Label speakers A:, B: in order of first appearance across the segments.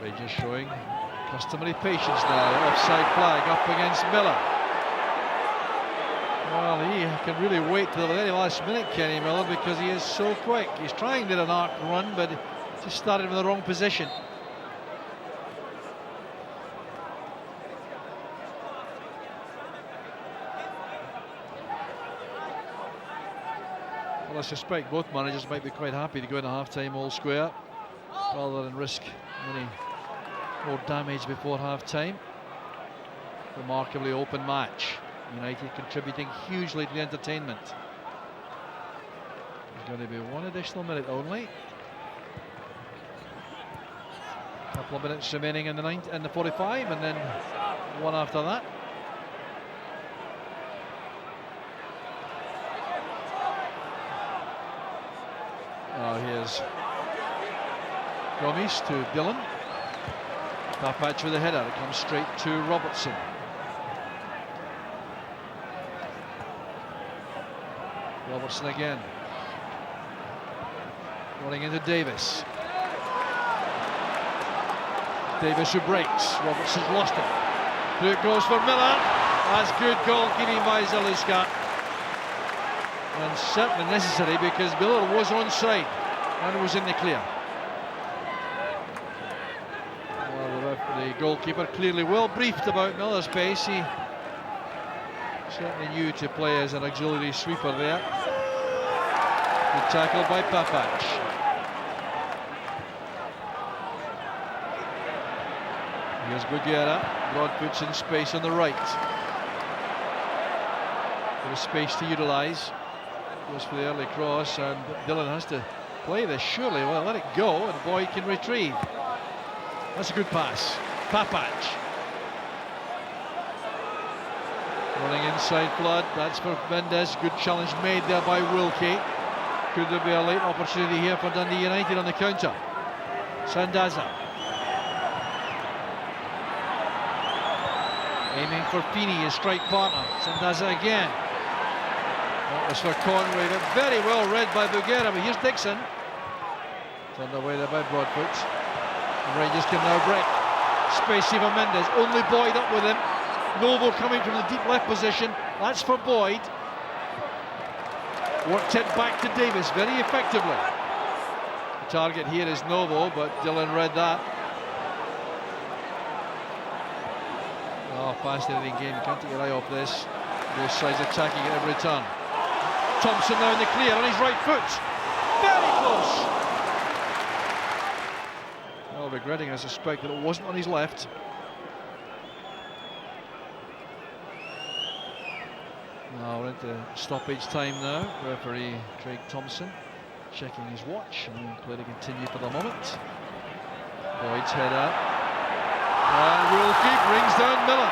A: Rangers showing customary patience now. Offside flag up against Miller. Well, he can really wait till the very last minute, Kenny Miller, because he is so quick. He's trying to do an arc run, but just started in the wrong position. Well, I suspect both managers might be quite happy to go into half-time all square rather than risk any more damage before half-time. Remarkably open match. United contributing hugely to the entertainment. There's going to be one additional minute only. A couple of minutes remaining in the 45, and then one after that. Here's Gomes to Dillon. Papach with a header. It comes straight to Robertson. Robertson again. Running into Davis. Davis who breaks. Robertson's lost it. Through it goes for Miller. That's good goalkeeping by Zaluska. And certainly necessary because Miller was onside and was in the clear. Well, the goalkeeper clearly well briefed about Miller's pace. He certainly knew to play as an auxiliary sweeper there. Good tackle by Papach. Here's Bugera. Broadfoot's in space on the right. Bit of space to utilise. Goes for the early cross, and Dillon has to play this surely. Well, let it go, and Boyd can retrieve. That's a good pass. Papach. Running inside Flood, that's for Mendes. Good challenge made there by Wilkie. Could there be a late opportunity here for Dundee United on the counter? Sandaza. Aiming for Feeney, his strike partner. Sandaza again. That was for Conway, but very well read by Bugera. But here's Dixon. Turned away there by Broadfoot. And Rangers can now break. Space for Mendes. Only Boyd up with him. Novo coming from the deep left position. That's for Boyd. Worked it back to Davis very effectively. The target here is Novo, but Dillon read that. Oh, fascinating game. You can't take your eye off this. Both sides attacking at every turn. Thompson now in the clear on his right foot. Very close. Well, regretting, I suspect, that it wasn't on his left. Now we're into stoppage time now. Referee Craig Thompson checking his watch, and play to continue for the moment. Boyd's header. And Wilkie brings down Miller.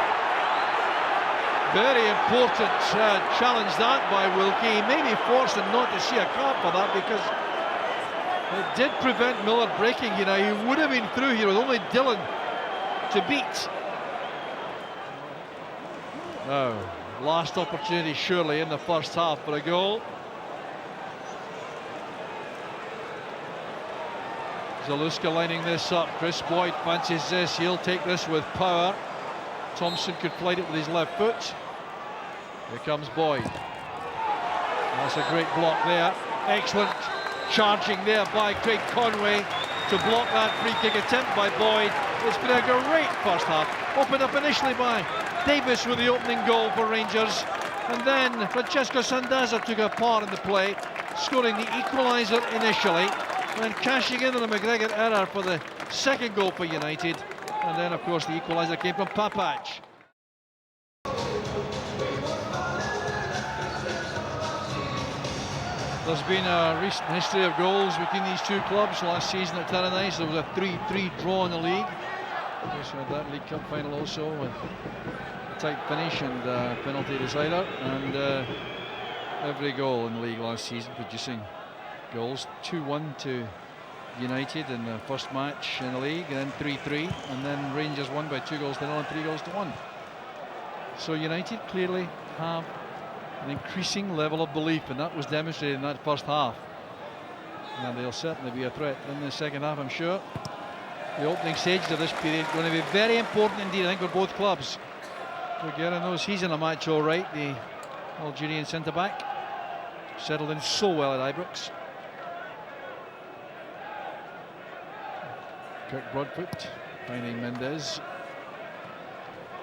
A: Very important challenge that by Wilkie. He may be forced not to see a card for that because it did prevent Miller breaking. You know, he would have been through here with only Dillon to beat. Now, last opportunity surely in the first half for a goal. Zaluska lining this up. Chris Boyd fancies this. He'll take this with power. Thompson could flight it with his left foot. Here comes Boyd. That's a great block there. Excellent charging there by Craig Conway to block that free kick attempt by Boyd. It's been a great first half. Opened up initially by Davis with the opening goal for Rangers. And then Francesco Sandaza took a part in the play, scoring the equaliser initially. And then cashing in on the McGregor error for the second goal for United. And then, of course, the equaliser came from Papach. There's been a recent history of goals between these two clubs. Last season at Tannadice, there was a 3-3 draw in the league. We just had that League Cup final also with a tight finish and penalty decider. And every goal in the league last season producing goals. 2-1 to United in the first match in the league, and then 3-3, and then Rangers won by 2-0 and 3-1. So United clearly have an increasing level of belief, and that was demonstrated in that first half. And they'll certainly be a threat in the second half, I'm sure. the opening stages of this period going to be very important indeed, I think, for both clubs. Bougherra knows he's in a match all right, the Algerian centre-back. Settled in so well at Ibrox. Kirk Broadfoot finding Mendes.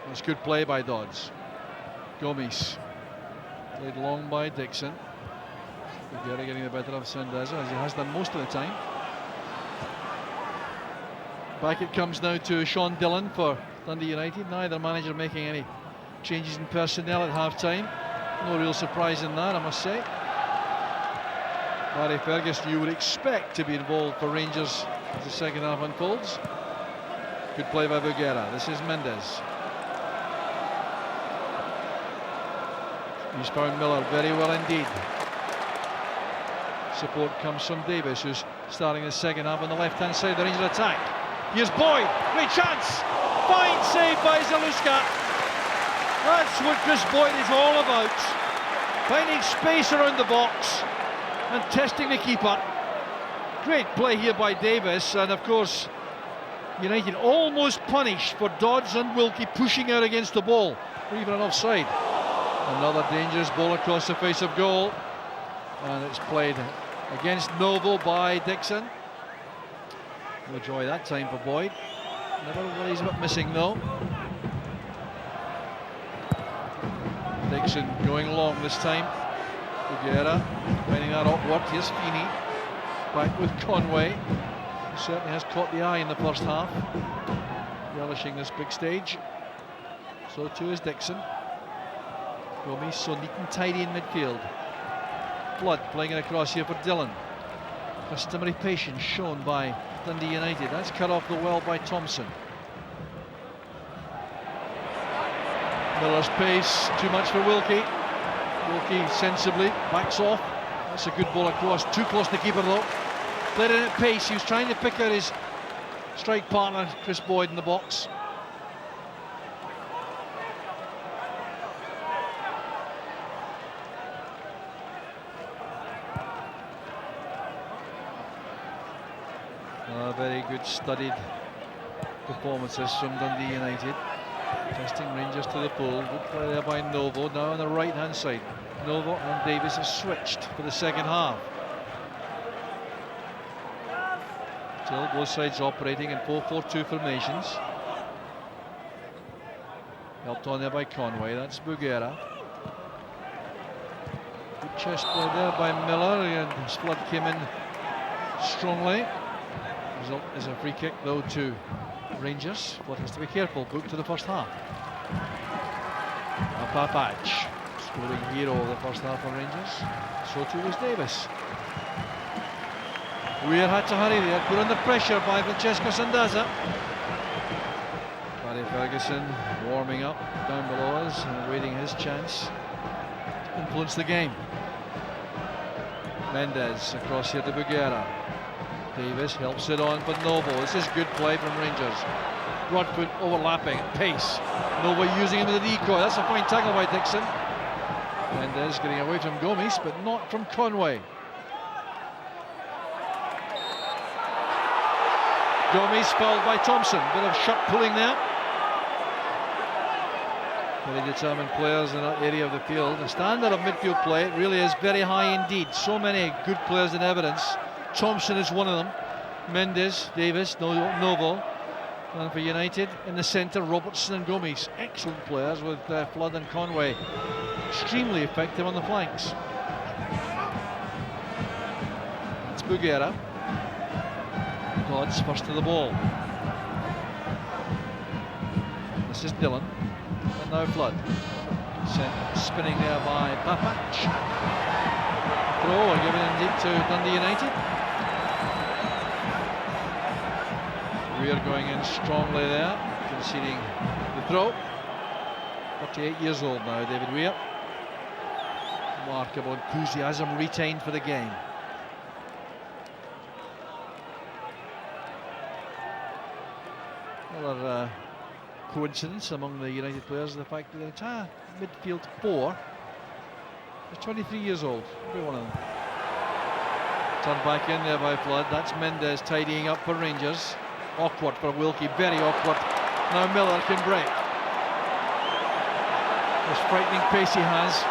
A: That's good play by Dodds. Gomes played long by Dixon. Bougherra getting the better of Sandaza, as he has done most of the time. Back it comes now to Sean Dillon for Dundee United. Neither manager making any changes in personnel at half-time. No real surprise in that, I must say. Barry Ferguson, you would expect to be involved for Rangers as the second half unfolds. Good play by Bougherra. This is Mendes. He's found Miller very well indeed. Support comes from Davis, who's starting the second half on the left-hand side of the Rangers attack. Here's Boyd, great chance! Fine save by Zaluska. That's what Chris Boyd is all about. Finding space around the box and testing the keeper. Great play here by Davis, and of course United almost punished for Dodds and Wilkie pushing out against the ball, or even an offside. Another dangerous ball across the face of goal, and it's played against Novo by Dixon. No joy that time for Boyd. Never worries about missing though. Dixon going long this time. Bougherra finding that awkward. Here's Feeney back with Conway. He certainly has caught the eye in the first half, relishing this big stage. So too is Dixon. Gomes so neat and tidy in midfield. Flood playing it across here for Dillon. Customary patience shown by Dundee United. That's cut off the well by Thompson. Miller's pace, too much for Wilkie. Wilkie sensibly backs off. That's a good ball across, too close to the keeper though. Played it at pace, he was trying to pick out his strike partner, Chris Boyd, in the box. Very good studied performances from Dundee United. Testing Rangers to the full. Good play there by Novo, now on the right hand side. Novo and Davis have switched for the second half. Still both sides operating in 4-4-2 formations. Helped on there by Conway, that's Bougherra. Good chest play there by Miller, and his flood came in strongly. Result is a free kick though to Rangers. Flood has to be careful, booked to the first half. Papach, scoring hero of the first half for Rangers. So too was Davis. Weir had to hurry there, put under pressure by Francesco Sandaza. Barry Ferguson warming up down below us and awaiting his chance to influence the game. Mendes across here to Bougherra. Davis helps it on for Novo. This is good play from Rangers. Broadfoot overlapping at pace. Novo using him as a decoy. That's a fine tackle by Dixon. Mendes getting away from Gomes, but not from Conway. Gomes fouled by Thompson. Bit of shot pulling there. Very determined players in that area of the field. The standard of midfield play really is very high indeed. So many good players in evidence. Thompson is one of them. Mendes, Davis, Novo. And for United in the centre, Robertson and Gomes. Excellent players with Flood and Conway. Extremely effective on the flanks. It's Bougherra. Dodds first to the ball. This is Dillon. And now Flood. Sent spinning there by Papach. Throw given indeed to Dundee United. Weir going in strongly there, conceding the throw. 38 years old now, David Weir. Remarkable enthusiasm retained for the game. Another coincidence among the United players is the fact that the entire midfield four is 23 years old, every one of them. Turned back in there by Flood. That's Mendes tidying up for Rangers. Awkward for Wilkie, very awkward. Now Miller can break. This frightening pace he has.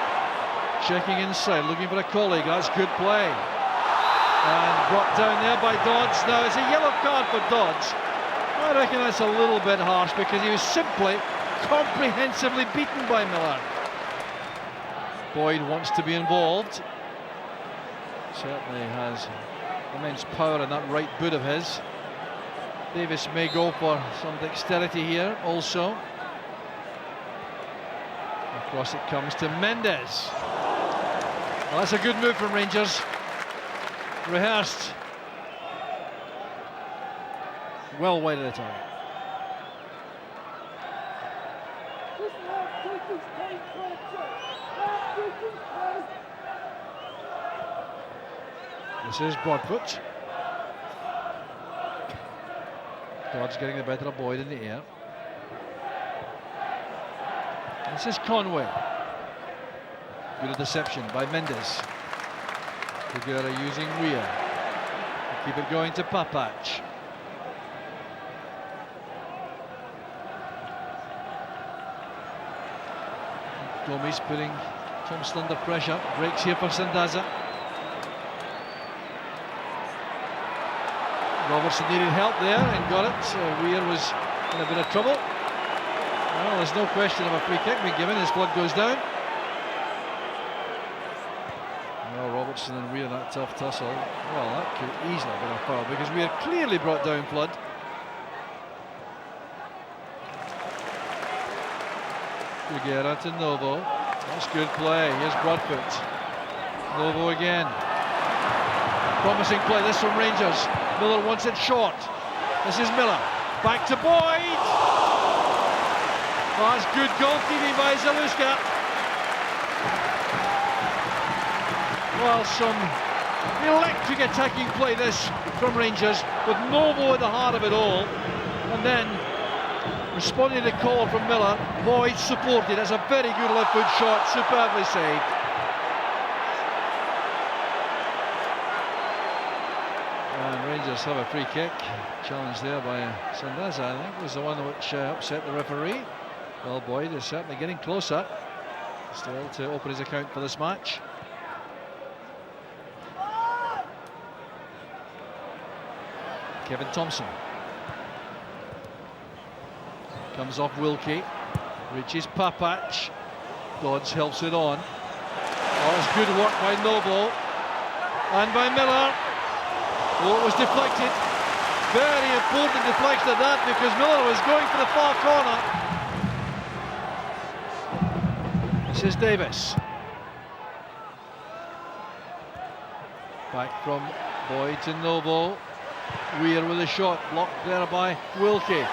A: Checking inside, looking for a colleague. That's good play. And brought down there by Dodds. Now it's a yellow card for Dodds. I reckon that's a little bit harsh because he was simply comprehensively beaten by Miller. Boyd wants to be involved. Certainly has immense power in that right boot of his. Davis may go for some dexterity here also. Across it comes to Mendes. Well, that's a good move from Rangers. Rehearsed. Well wide of the target. This is Broadfoot. Dodds getting the better of Boyd in the air. This is Conway. Good deception by Mendes. Figueroa using Weir. Keep it going to Papach. Gomes putting Thompson under pressure. Breaks here for Sandaza. Robertson needed help there and got it. Weir was in a bit of trouble. Well, there's no question of a free kick being given. His blood goes down. Well, Robertson and Weir in that tough tussle. Well, that could easily have been a foul because Weir clearly brought down Flood. Figueroa to Novo. That's good play. Here's Broadfoot. Novo again. Promising play this from Rangers. Miller wants it short. This is Miller. Back to Boyd. Oh, that's good goalkeeping by Zaluska. Well, some electric attacking play this from Rangers with Novo at the heart of it all. And then responding to the call from Miller, Boyd supported. That's a very good left foot shot, superbly saved. And Rangers have a free kick. Challenge there by Sandaza, I think, was the one which upset the referee. Well, Boyd is certainly getting closer still to open his account for this match. Kevin Thompson comes off Wilkie, reaches Papach. Dodds helps it on. Oh, it's good work by Novo and by Miller. Oh, it was deflected. Very important deflection of that because Miller was going for the far corner. This is Davis. Back from Boyd to Novo. Weir with a shot, blocked there by Wilkie.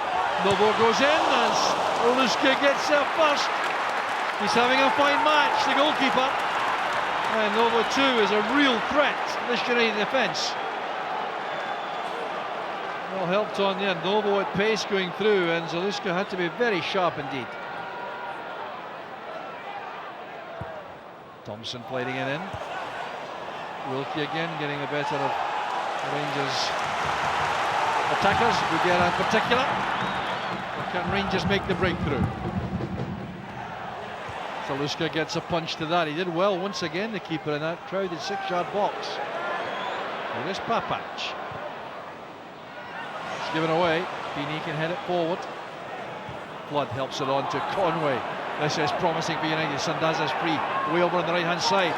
A: Novo goes in as Oluska gets there first. He's having a fine match, the goalkeeper. And Novo too is a real threat to this United defence. Well helped on there, Novo at pace going through, and Zaluska had to be very sharp indeed. Thompson fighting it in. Wilkie again getting the better of Rangers attackers, Figueroa in particular. Can Rangers make the breakthrough? Zaluska gets a punch to that. He did well once again, the keeper, in that crowded 6-yard box. Here is Papach. It's given away. Feeney can head it forward. Flood helps it on to Conway. This is promising for United. Sandaza's free, way over on the right-hand side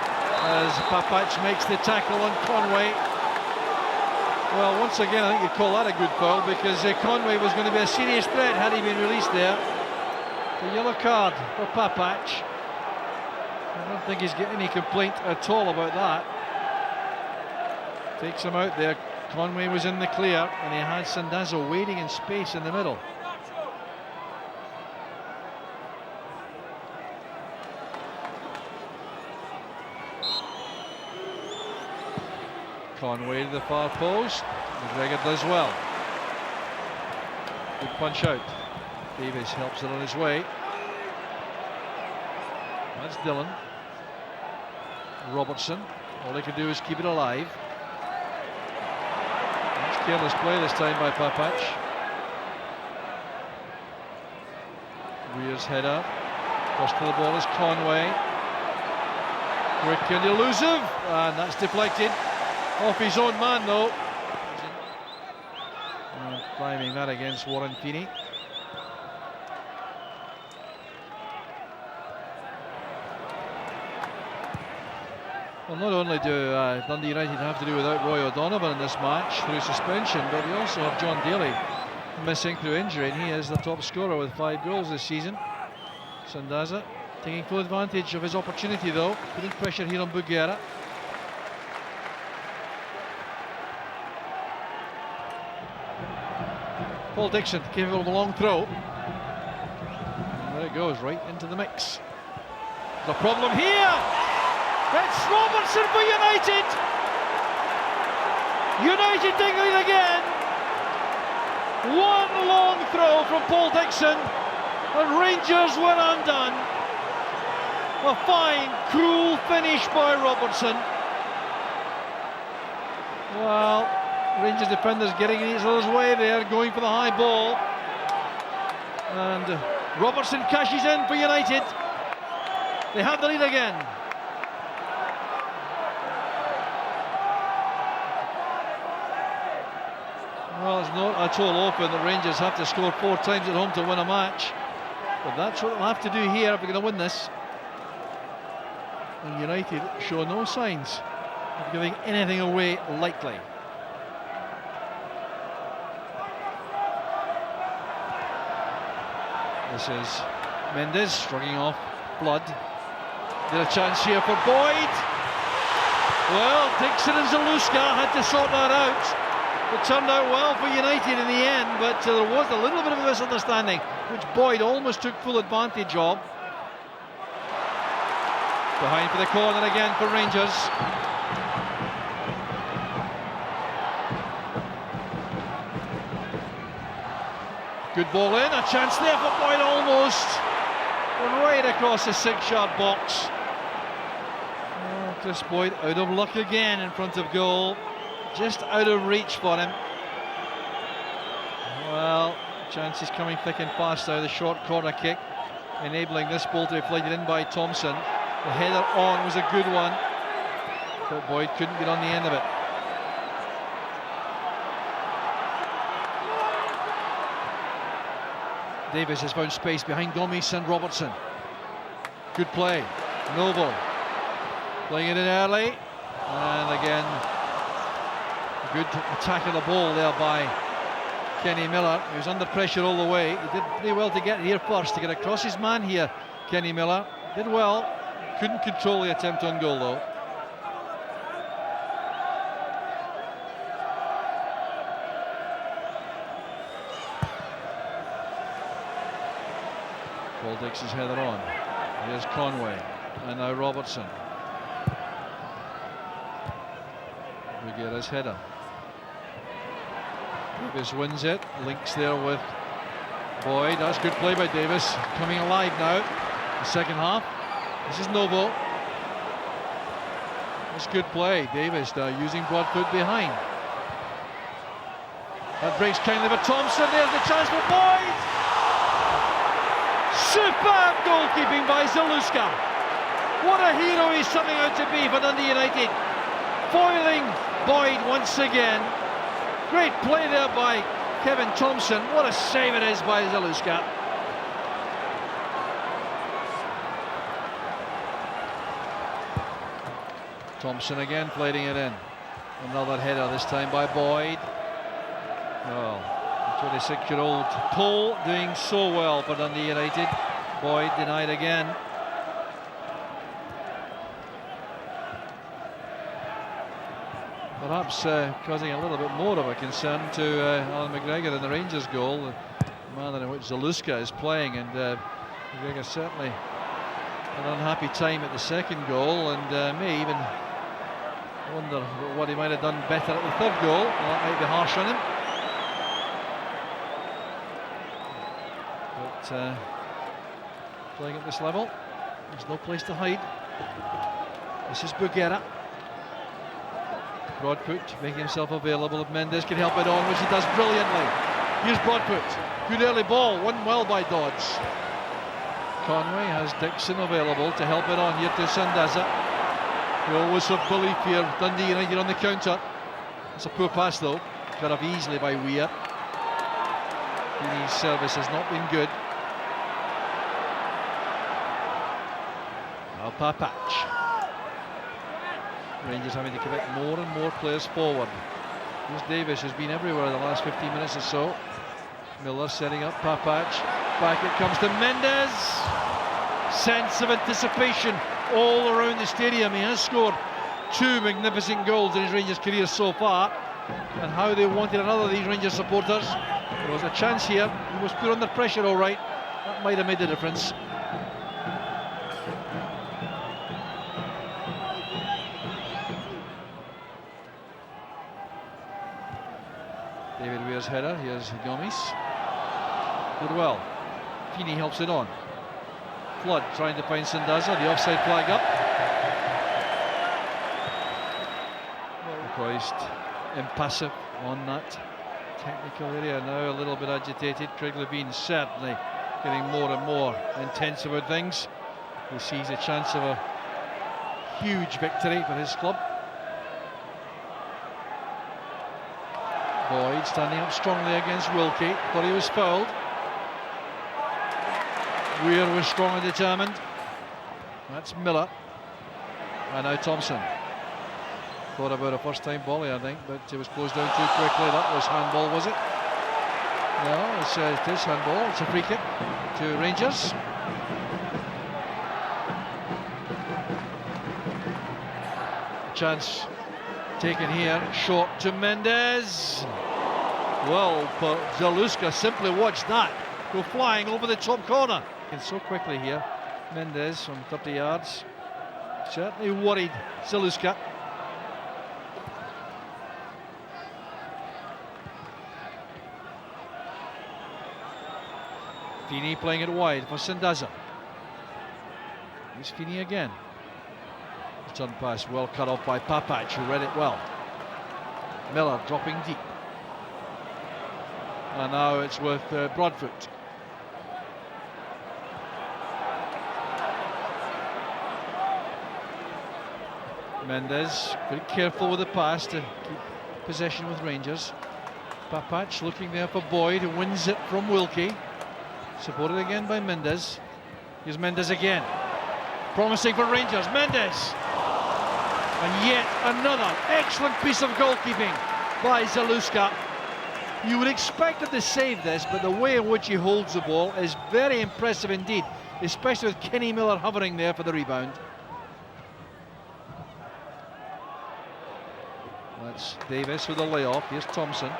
A: as Papach makes the tackle on Conway. Well, once again, I think you'd call that a good foul because Conway was going to be a serious threat had he been released there. The yellow card for Papach. I don't think he's getting any complaint at all about that. Takes him out there. Conway was in the clear and he had Sandaza waiting in space in the middle. Conway to the far post. McGregor does well. Good punch out. Davis helps it on his way. That's Dillon. Robertson. All they can do is keep it alive. That's careless play this time by Papach. Weir's header. First to the ball is Conway. Quick and elusive, and that's deflected. Off his own man though. Climbing that against Warren Feeney. Well, not only do Dundee United have to do without Roy O'Donovan in this match through suspension, but we also have John Daly missing through injury, and he is the top scorer with 5 goals this season. Sandaza taking full advantage of his opportunity though, putting pressure here on Buguera. Paul Dixon capable of a long throw. And there it goes, right into the mix. The problem here, it's Robertson for United. United take lead again. One long throw from Paul Dixon, and Rangers were undone. A fine, cruel finish by Robertson. Well, Rangers defenders getting in each other's way there, going for the high ball. And Robertson cashes in for United. They have the lead again. Well, it's not at all open that Rangers have to score 4 times at home to win a match. But that's what they'll have to do here if they're going to win this. And United show no signs of giving anything away lightly. This is Mendes struggling off Blood. Get a chance here for Boyd. Well, Dixon and Zaluska had to sort that out. It turned out well for United in the end, but there was a little bit of a misunderstanding, which Boyd almost took full advantage of. Behind for the corner again for Rangers. Good ball in, a chance there for Boyd almost. Right across the 6-yard box. Oh, Chris Boyd out of luck again in front of goal. Just out of reach for him. Well, chances coming thick and fast now. The short corner kick, enabling this ball to be played in by Thompson. The header on was a good one, but Boyd couldn't get on the end of it. Davis has found space behind Gomes and Robertson. Good play. Novo playing it in early, and again good attack of the ball there by Kenny Miller. He was under pressure all the way. He did pretty well to get here first, to get across his man here. Kenny Miller did well. Couldn't control the attempt on goal though. Paul Dixon's header on. Here's Conway, and now Robertson. Buguera's header. Davis wins it, links there with Boyd. That's good play by Davis, coming alive now. The second half. This is Novo. That's good play. Davis now using Broadfoot behind. That breaks kindly for Thompson. There's the chance for Boyd. Superb goalkeeping by Zaluska. What a hero he's turning out to be for Dundee United. Foiling Boyd once again. Great play there by Kevin Thompson. What a save it is by Zaluska. Thompson again plating it in. Another header, this time by Boyd. Well, 26-year-old Cole doing so well for Dundee United. Boyd denied again. Perhaps causing a little bit more of a concern to Alan McGregor in the Rangers goal, the manner in which Zaluska is playing, and McGregor certainly an unhappy time at the second goal, and may even wonder what he might have done better at the third goal. Well, that might be harsh on him. But playing at this level, there's no place to hide. This is Buguera. Broadfoot making himself available. If Mendes can help it on, which he does brilliantly. Here's Broadfoot. Good early ball, won well by Dodds. Conway has Dixon available to help it on here to Sandaza. We always have belief here, Dundee United on the counter. It's a poor pass though, cut off easily by Weir. Feeney's service has not been good. Now Papac. Rangers having to commit more and more players forward. Here's Davis, who's been everywhere in the last 15 minutes or so. Miller setting up Papac. Back it comes to Mendes. Sense of anticipation all around the stadium. He has scored 2 magnificent goals in his Rangers career so far. And how they wanted another of these Rangers supporters. There was a chance here. He was put under pressure, all right. That might have made the difference. David Weir's header. Here's Gomes. Good well. Feeney helps it on. Flood trying to find Sandaza. The offside flag up. Christ, impassive on that technical area. Now a little bit agitated. Craig Levine certainly getting more and more intense about things. He sees a chance of a huge victory for his club. Boyd standing up strongly against Wilkie. Thought he was fouled. Weir was strong and determined. That's Miller. And now Thompson. Thought about a first-time volley, I think, but it was closed down too quickly. That was handball, was it? No, it is handball. It's a free kick to Rangers. Chance taken here, short to Mendes. Well, Zaluska simply watched that go flying over the top corner. And so quickly here, Mendes from 30 yards. Certainly worried Zaluska. Feeney playing it wide for Sandaza. Here's Feeney again. Turn pass well cut off by Papac, who read it well. Miller dropping deep. And now it's with Broadfoot. Mendes very careful with the pass to keep possession with Rangers. Papac looking there for Boyd, who wins it from Wilkie. Supported again by Mendes. Here's Mendes again. Promising for Rangers. Mendes. And yet another excellent piece of goalkeeping by Zaluska. You would expect him to save this, but the way in which he holds the ball is very impressive indeed, especially with Kenny Miller hovering there for the rebound. That's Davis with a layoff. Here's Thompson.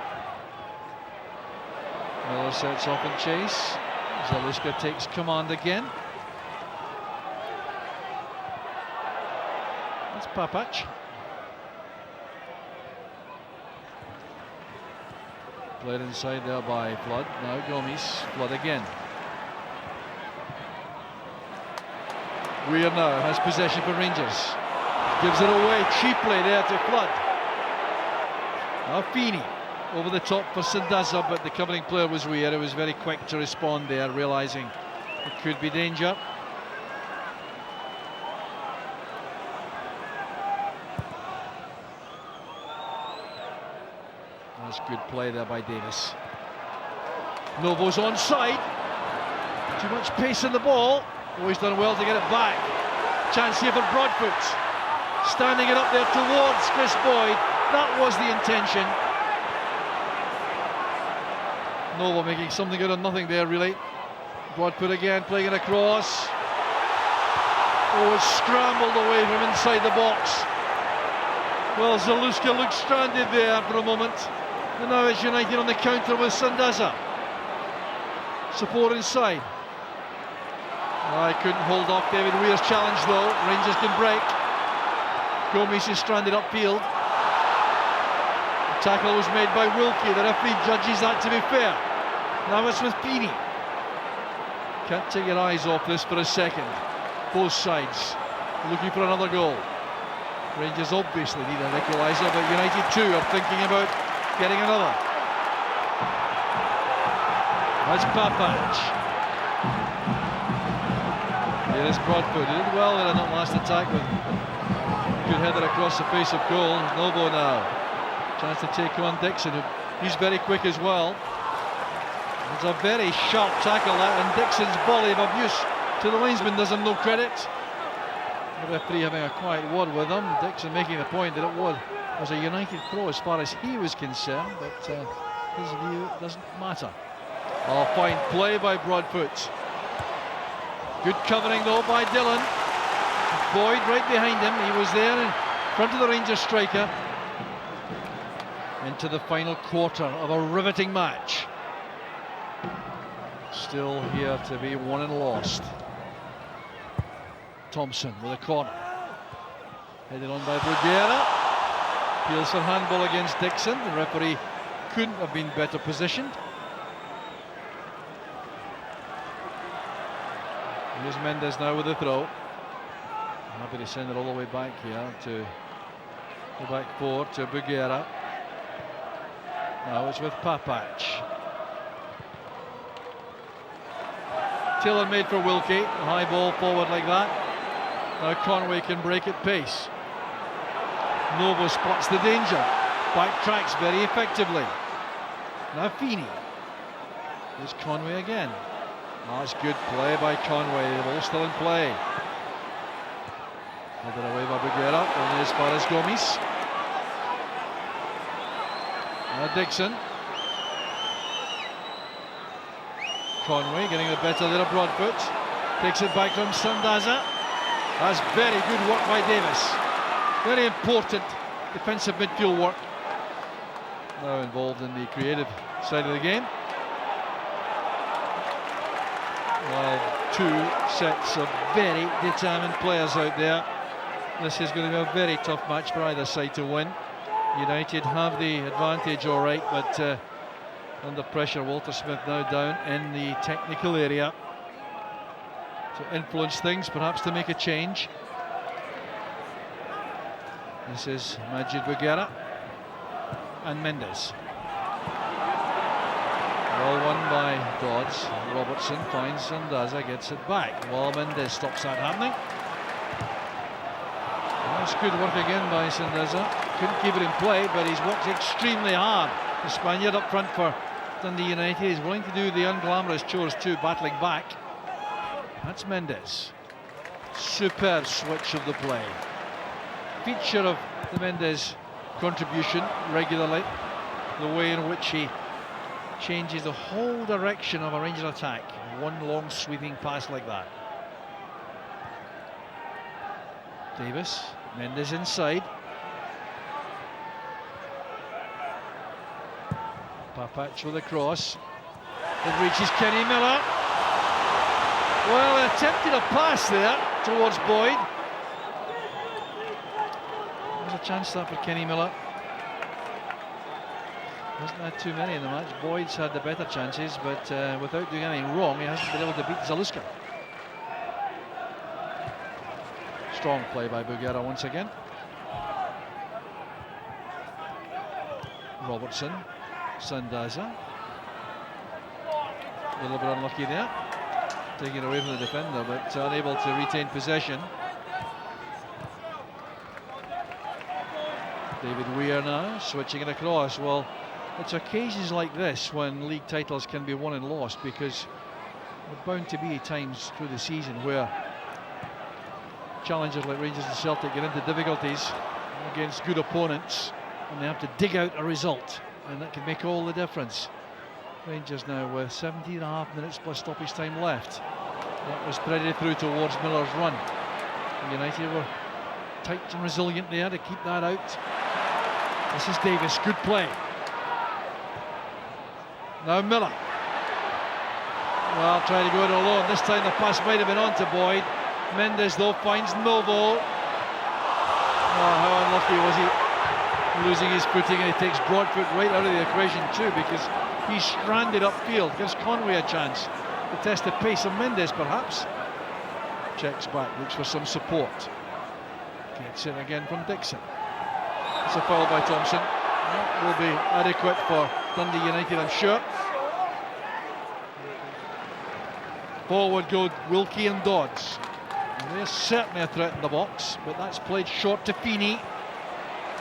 A: Miller sets off in chase. Zaluska takes command again. That's Papac. Played inside there by Flood. Now Gomes. Flood again. Weir now has possession for Rangers. Gives it away cheaply there to Flood. Now Feeney over the top for Sandaza, but the covering player was Weir. He was very quick to respond there, realising it could be danger. That's good play there by Davis. Novo's onside. Too much pace in the ball. Oh, he's done well to get it back. Chance here for Broadfoot. Standing it up there towards Chris Boyd. That was the intention. Novo making something out of nothing there, really. Broadfoot again, playing it across. Oh, it's scrambled away from inside the box. Well, Zaluska looked stranded there for a moment. And now it's United on the counter with Sandaza. Support inside. I couldn't hold off David Weir's challenge though. Rangers can break. Gomes is stranded upfield. The tackle was made by Wilkie. The referee judges that to be fair. Now it's with Feeney. Can't take your eyes off this for a second. Both sides looking for another goal. Rangers obviously need an equaliser, but United too are thinking about getting another. That's Papac. It is Broadfoot. He did well there in that last attack with a good header across the face of goal. Novo now. Chance to take on Dixon. He's very quick as well. It's a very sharp tackle that, and Dixon's volley of abuse to the linesman does him no credit. The referee having a quiet word with him. Dixon making the point that it was a United throw as far as he was concerned, but his view doesn't matter. Oh, fine play by Broadfoot. Good covering though by Dillon. Boyd right behind him. He was there in front of the Rangers striker. Into the final quarter of a riveting match. Still here to be won and lost. Thompson with a corner. Headed on by Bruguera. Appeals for handball against Dixon. The referee couldn't have been better positioned. Here's Mendes now with the throw. Happy to send it all the way back here to the back four to Bruguera. Now it's with Papac. Taylor made for Wilkie. A high ball forward like that. Now Conway can break at pace. Novo spots the danger. Backtracks very effectively. Now Feeney. Here's Conway again. That's good play by Conway. The ball still in play. Headed away by Bruguera. Only as far as Gomes. Now Dixon. Conway getting the better there of Broadfoot. Takes it back from Sandaza. That's very good work by Davis. Very important defensive midfield work. Now involved in the creative side of the game. Well, two sets of very determined players out there. This is going to be a very tough match for either side to win. United have the advantage, all right, but under pressure. Walter Smith now down in the technical area to influence things, perhaps to make a change. This is Majid Bruguera and Mendes. Well won by Dodds. Robertson finds Sandaza, gets it back. Well, Mendes stops that happening. That's good work again by Sandaza. Couldn't keep it in play, but he's worked extremely hard. The Spaniard up front for Dundee United. He's willing to do the unglamorous chores too, battling back. That's Mendes. Superb switch of the play. Feature of the Mendes contribution regularly. The way in which he changes the whole direction of a Rangers attack. One long sweeping pass like that. Davis, Mendes inside. Papac with a cross. It reaches Kenny Miller. Well, attempted a pass there towards Boyd. There's a chance there for Kenny Miller. Hasn't had too many in the match. Boyd's had the better chances, but without doing anything wrong, he hasn't been able to beat Zaluska. Strong play by Bruguera once again. Robertson, Sandaza. A little bit unlucky there. Taking it away from the defender, but unable to retain possession. David Weir now, switching it across. Well, it's occasions like this when league titles can be won and lost, because there are bound to be times through the season where challengers like Rangers and Celtic get into difficulties against good opponents and they have to dig out a result, and that can make all the difference. Rangers now with 17.5 minutes plus stoppage time left. That was threaded through towards Miller's run. United were tight and resilient there to keep that out. This is Davis, good play. Now Miller. Well, trying to go it alone. This time the pass might have been on to Boyd. Mendes though finds Novo. Oh, how unlucky was he, losing his footing, and he takes Broadfoot right out of the equation too, because he's stranded upfield. Gives Conway a chance to test the pace of Mendes perhaps. Checks back, looks for some support. Gets in again from Dixon. It's a foul by Thompson. That will be adequate for Dundee United, I'm sure. Forward go Wilkie and Dodds. There's certainly a threat in the box, but that's played short to Feeney.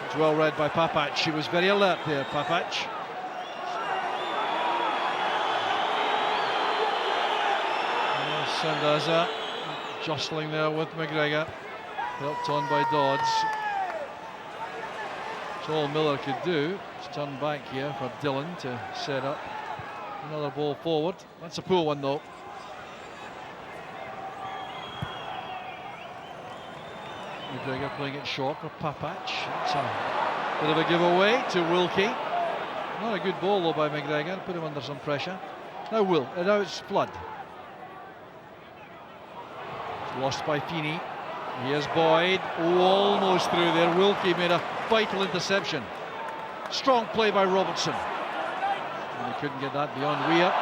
A: It's well read by Papac. She was very alert there, Papac. Sandaza jostling there with McGregor, helped on by Dodds. It's all Miller could do. It's turned back here for Dillon to set up another ball forward. That's a poor one though. McGregor playing it short for Papac. It's a bit of a giveaway to Wilkie. Not a good ball though by McGregor, put him under some pressure. Now it's Flood. Lost by Feeney. Here's Boyd. Oh, almost through there. Wilkie made a vital interception. Strong play by Robertson. And he couldn't get that beyond Weir.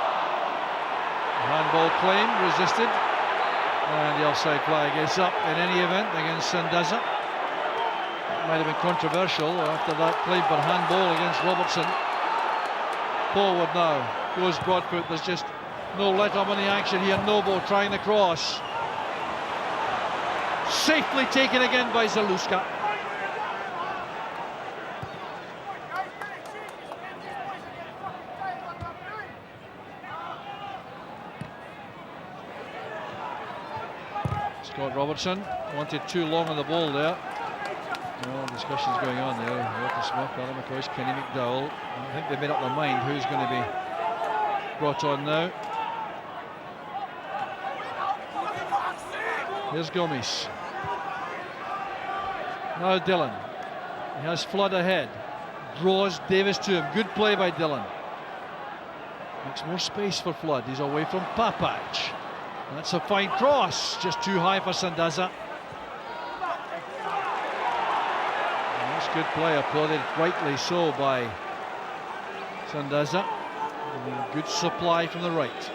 A: Handball claim, resisted. And the offside flag is up in any event against Sandaza. It might have been controversial after that play, but handball against Robertson. Forward now. Goes Broadfoot. There's just no let up on the action here. Novo trying the cross. Safely taken again by Zaluska. Scott Robertson wanted too long on the ball there. Well, discussions going on there. Walter Smith, Alan McCoy, Kenny McDowell. I think they made up their mind who's going to be brought on now. Here's Gomes. Now Dillon. He has Flood ahead. Draws Davis to him. Good play by Dillon. Makes more space for Flood. He's away from Papac. That's a fine cross. Just too high for Sandaza. And that's good play. Applauded rightly so by Sandaza. And good supply from the right.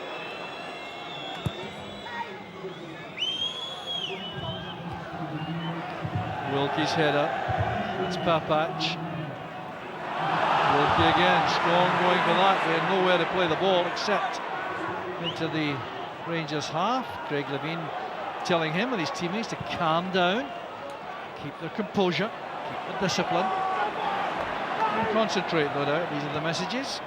A: Wilkie's header. That's Papac. Wilkie again, strong going for that. They had nowhere to play the ball except into the Rangers half. Craig Levine telling him and his teammates to calm down, keep their composure, keep the discipline, and concentrate, no doubt. These are the messages.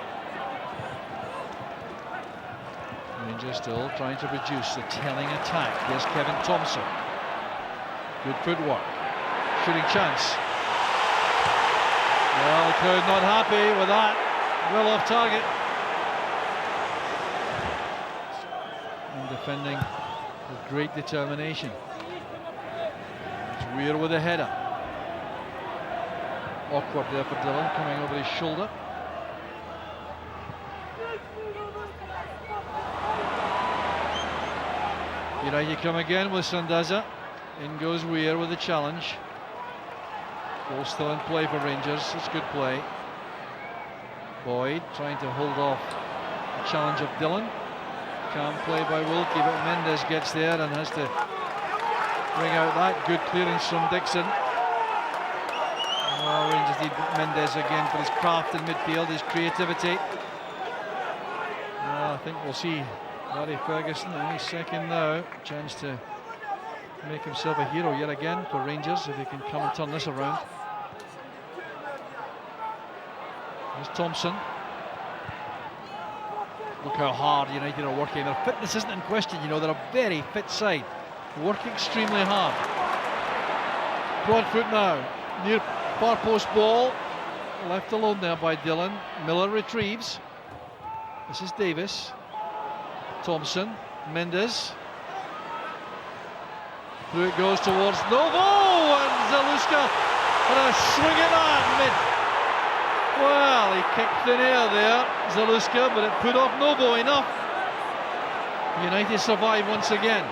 A: Rangers still trying to reduce the telling attack. Here's Kevin Thompson. Good footwork. Shooting chance. Well, the crowd not happy with that. Well off target. And defending with great determination. It's Weir with a header. Awkward there for Dillon, coming over his shoulder. Here you come again with Sandaza. In goes Weir with the challenge. Ball still in play for Rangers. It's good play. Boyd trying to hold off the challenge of Dillon. Calm play by Wilkie, but Mendes gets there and has to bring out that good clearance from Dixon. Well, Rangers need Mendes again for his craft in midfield, his creativity. Well, I think we'll see Larry Ferguson any second now. Chance to make himself a hero yet again for Rangers if he can come and turn this around. There's Thompson. Look how hard United are working. Their fitness isn't in question, you know, they're a very fit side. They work extremely hard. Broadfoot now, near far post ball. Left alone there by Dillon. Miller retrieves. This is Davis. Thompson, Mendes. Through it goes towards Novo, and Zaluska had a swing at that mid. Well, he kicked thin air there, Zaluska, but it put off Novo enough. United survive once again.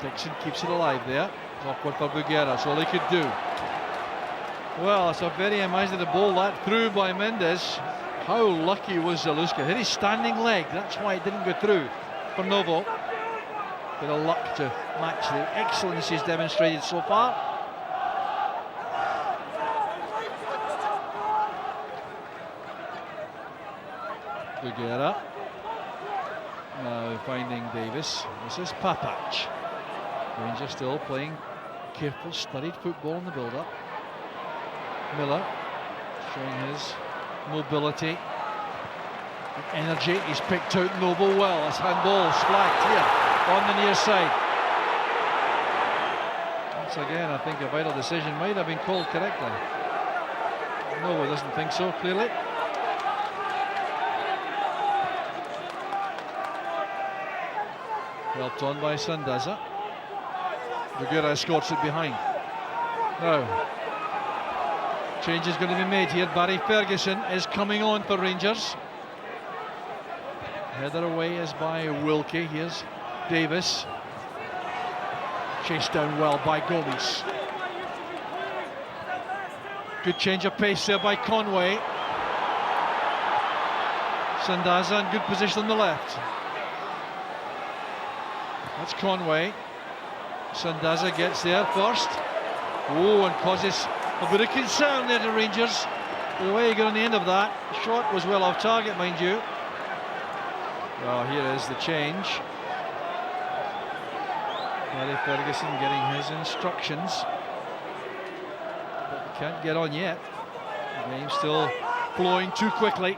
A: Dixon keeps it alive there. Awkward for Bugera, that's all he could do. Well, it's a very imaginative ball that through by Mendes. How lucky was Zaluska? Hit his standing leg, that's why it didn't go through for Novo. Bit of luck to match the excellence he's demonstrated so far. Bugera. Now finding Davis. This is Papac. Rangers still playing careful, studied football in the build-up. Miller showing his mobility and energy. He's picked out Noble well. His handball flagged here on the near side. Once again, I think a vital decision might have been called correctly. Noble doesn't think so, clearly. Helped on by Sandaza. Bugura escorts it behind. Now, change is going to be made here. Barry Ferguson is coming on for Rangers. Header away is by Wilkie. Here's Davis. Chased down well by Gomes. Good change of pace there by Conway. Sandaza in good position on the left. That's Conway. Sandaza gets there first. Oh, and causes a bit of concern there to Rangers. The way he got on the end of that. The shot was well off target, mind you. Well, here is the change. Barry Ferguson getting his instructions. But he can't get on yet. The game's still flowing too quickly.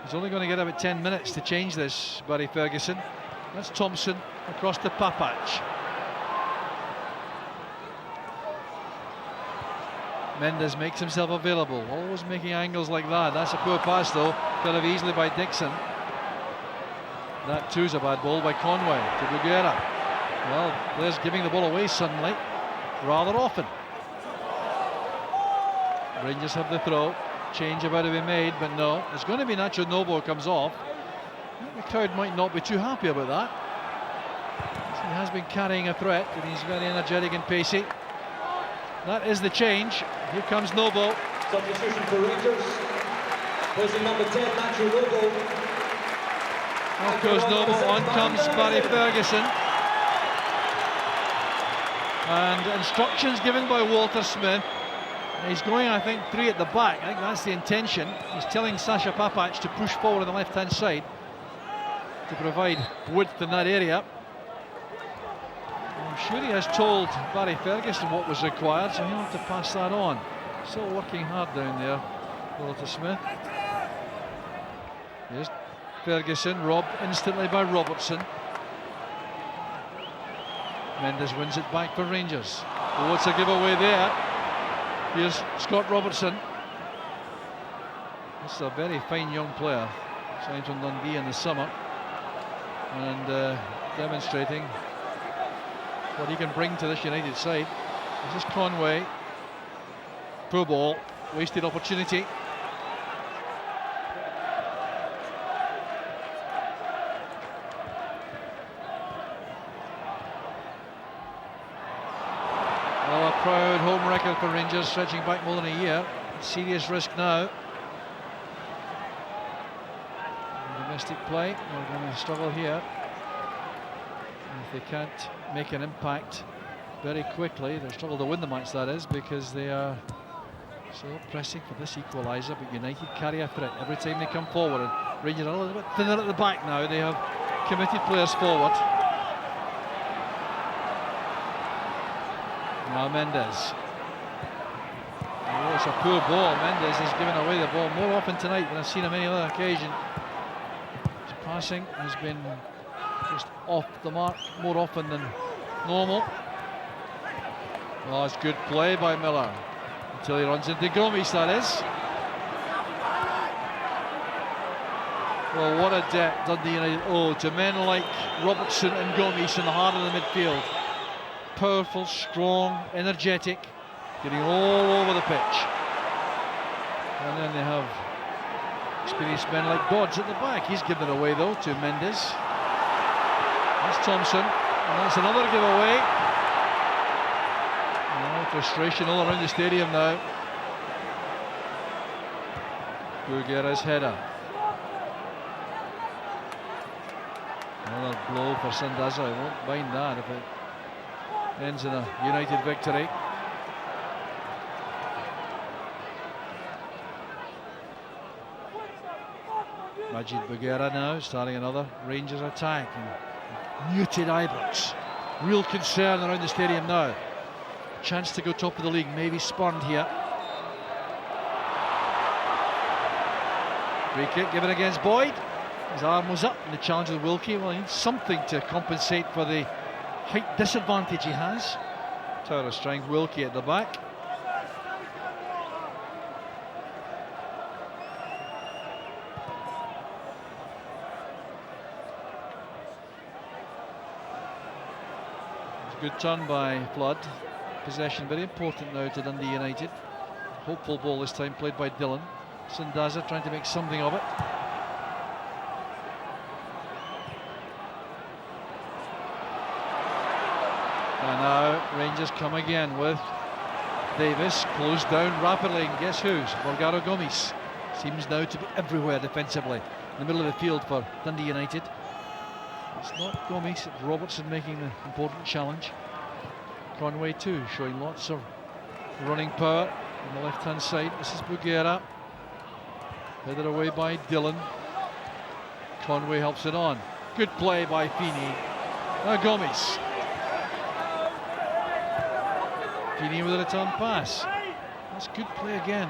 A: He's only going to get about 10 minutes to change this, Barry Ferguson. That's Thompson across to Papac. Mendes makes himself available, always making angles like that. That's a poor pass though, cut off easily by Dixon. That too's a bad ball by Conway to Bugura. Well, players giving the ball away suddenly, rather often. Rangers have the throw, change about to be made, but no, it's going to be Nacho Novo comes off. The crowd might not be too happy about that. He has been carrying a threat and he's very energetic and pacey. That is the change. Here comes Novo.
B: Substitution for Rangers. Posing number 10, Nacho Novo.
A: Off goes Novo, on comes Barry Ferguson. And instructions given by Walter Smith. He's going, I think, 3 at the back. I think that's the intention. He's telling Sasha Papac to push forward on the left-hand side to provide width in that area. I'm sure he has told Barry Ferguson what was required, so he'll have to pass that on. Still working hard down there, Walter Smith. Here's Ferguson, robbed instantly by Robertson. Mendes wins it back for Rangers. Oh, it's a giveaway there. Here's Scott Robertson. This is a very fine young player, signed from Dundee in the summer, and demonstrating what he can bring to this United side. This is Conway. Poor ball, wasted opportunity. Well, a proud home record for Rangers, stretching back more than a year. Serious risk now. Domestic play, they're going to struggle here. If they can't make an impact very quickly, they'll struggle to win the match, that is, because they are so pressing for this equaliser. But United carry a threat every time they come forward, and Rangers are a little bit thinner at the back now. They have committed players forward. Now Mendes. Oh, it's a poor ball. Mendes has given away the ball more often tonight than I've seen on any other occasion. His passing has been just off the mark more often than normal. Oh, it's good play by Miller until he runs into Gomes, that is. Well, what a debt Dundee United owe to men like Robertson and Gomes in the heart of the midfield. Powerful, strong, energetic, getting all over the pitch. And then they have experienced men like Dodds at the back. He's given it away though to Mendes. That's Thompson, and that's another giveaway. Oh, frustration all around the stadium now. Bugura's header. Another blow for Sandaza. I won't mind that if it ends in a United victory. Majid Bugera now starting another Rangers attack. And muted Ibrox. Real concern around the stadium now. Chance to go top of the league, maybe spurned here. Free kick given against Boyd. His arm was up in the challenge with Wilkie. Well, he needs something to compensate for the height disadvantage he has. Tower of strength, Wilkie at the back. It's a good turn by Flood. Possession very important now to Dundee United. Hopeful ball this time played by Dillon. Sundaza trying to make something of it. And now Rangers come again with Davis, closed down rapidly, and guess who's? Morgaro Gomes seems now to be everywhere defensively in the middle of the field for Dundee United. It's not Gomes, it's Robertson making the important challenge. Conway too, showing lots of running power on the left hand side. This is Bugera, headed away by Dillon. Conway helps it on. Good play by Feeney. Now Gomes. Feeney with a return pass. That's good play again.